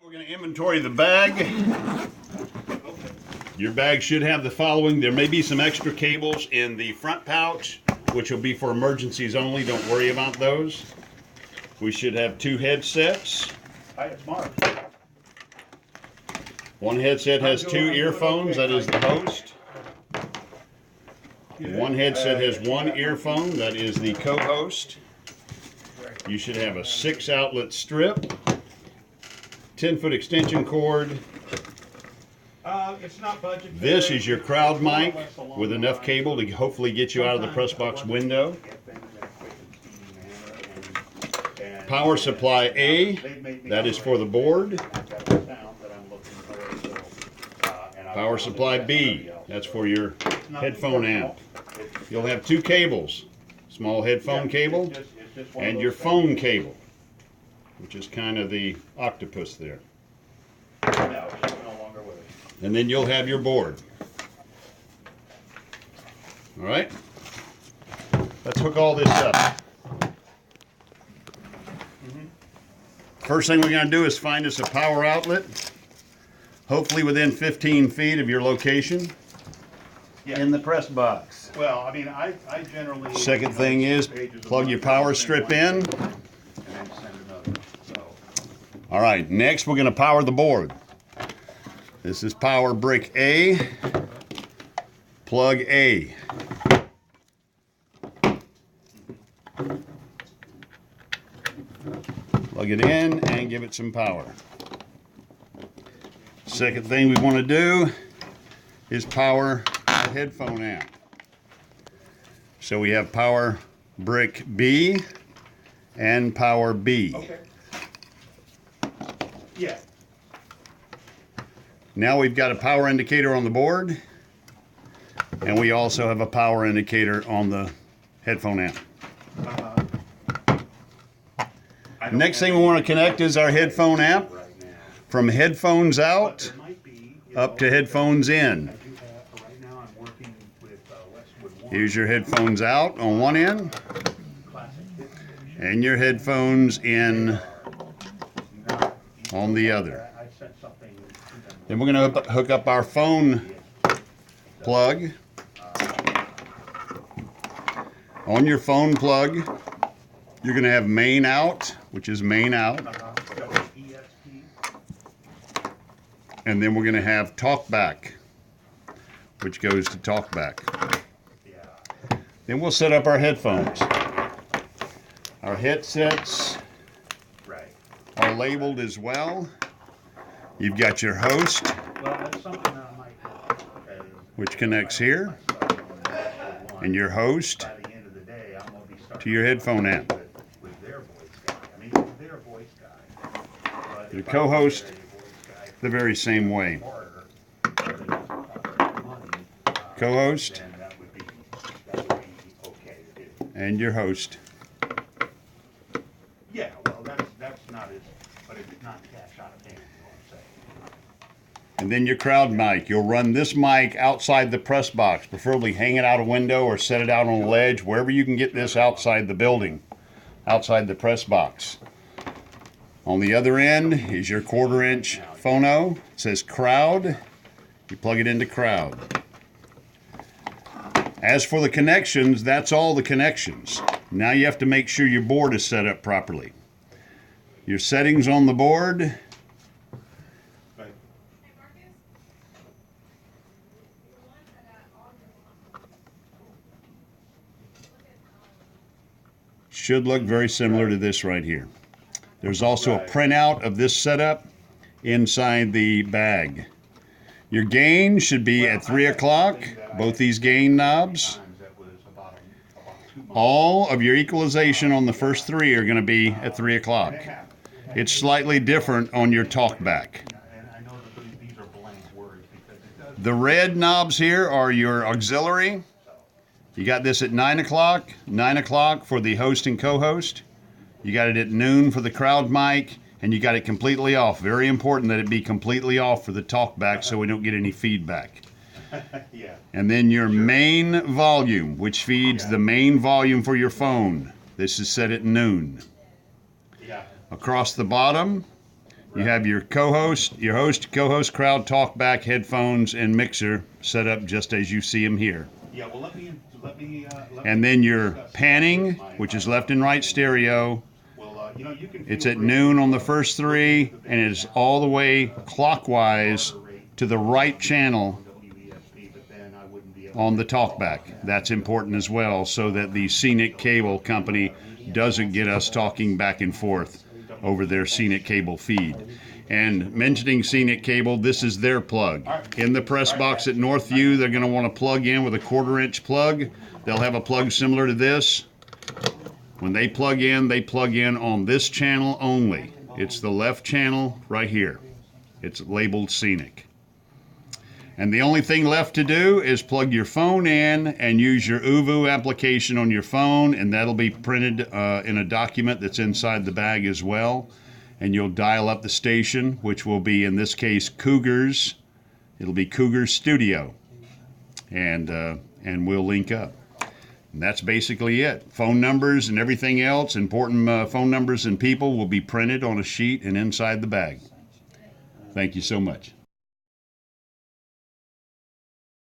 We're going to inventory the bag. Your bag should have the following. There may be some extra cables in the front pouch, which will be for emergencies only. Don't worry about those. We should have 2 headsets. Hi, it's Mark. One headset has 2 earphones. That is the host. One headset has 1 earphone. That is the co-host. You should have a 6-outlet strip, 10-foot extension cord. It's not budget. This is your crowd mic with enough cable to hopefully get you out of the press box window. Power supply A, that is for the board. Power supply B, that's for your headphone amp. You'll have 2 cables, small headphone cable and your phone cable, which is kind of the octopus there. And then you'll have your board. All right, let's hook all this up. First thing we're going to do is find us a power outlet, hopefully within 15 feet of your location in the press box. Well, I mean, I generally... Second thing is plug your power strip in. And then send another, so. All right, next we're going to power the board. This is power brick A, plug A. Plug it in and give it some power. Second thing we want to do is power the headphone amp. So we have power brick B and power B. Okay. Yeah. Now we've got a power indicator on the board, and we also have a power indicator on the headphone amp. Next thing we want to connect is our headphone amp. From headphones out up to headphones in. Here's your headphones out on one end and your headphones in on the other. Then we're going to hook up our phone plug. On your phone plug, you're going to have main out, which is main out. And then we're going to have talk back, which goes to talk back. Then we'll set up our headphones. Our headsets are labeled as well. You've got your host, which connects here, and your host to your headphone amp. Your co-host the very same way. Co-host and your host. Yeah, well, that's not as, but it's not cash out of hand, you know what I'm saying. And then your crowd mic. You'll run this mic outside the press box, preferably hang it out a window or set it out on a ledge, wherever you can get this outside the building, outside the press box. On the other end is your 1/4-inch phono. It says crowd. You plug it into crowd. As for the connections, that's all the connections. Now you have to make sure your board is set up properly. Your settings on the board. Should look very similar to this right here. There's also a printout of this setup inside the bag. Your gain should be at 3 o'clock, both these gain knobs. All of your equalization on the first 3 are going to be at 3 o'clock. It's slightly different on your talkback. The red knobs here are your auxiliary. You got this at 9 o'clock, 9 o'clock for the host and co-host. You got it at noon for the crowd mic, and you got it completely off. Very important that it be completely off for the talkback so we don't get any feedback. Yeah. And then your main volume, which feeds the main volume for your phone. This is set at noon. Yeah. Across the bottom, You have your co-host, co-host, crowd, talkback, headphones, and mixer set up just as you see them here. Yeah, well, let me And then your panning, which is left and right stereo. It's at noon on the first three, and it is all the way clockwise to the right channel on the talkback. That's important as well, so that the Scenic Cable Company doesn't get us talking back and forth over their Scenic Cable feed. And mentioning Scenic Cable, this is their plug. In the press box at Northview, they're going to want to plug in with a 1/4-inch plug. They'll have a plug similar to this. When they plug in on this channel only. It's the left channel right here. It's labeled Scenic. And the only thing left to do is plug your phone in and use your uvu application on your phone, and that'll be printed in a document that's inside the bag as well. And you'll dial up the station, which will be, in this case, Cougars. It'll be Cougars Studio. And we'll link up. And that's basically it. Phone numbers and everything else, important phone numbers and people will be printed on a sheet and inside the bag. Thank you so much.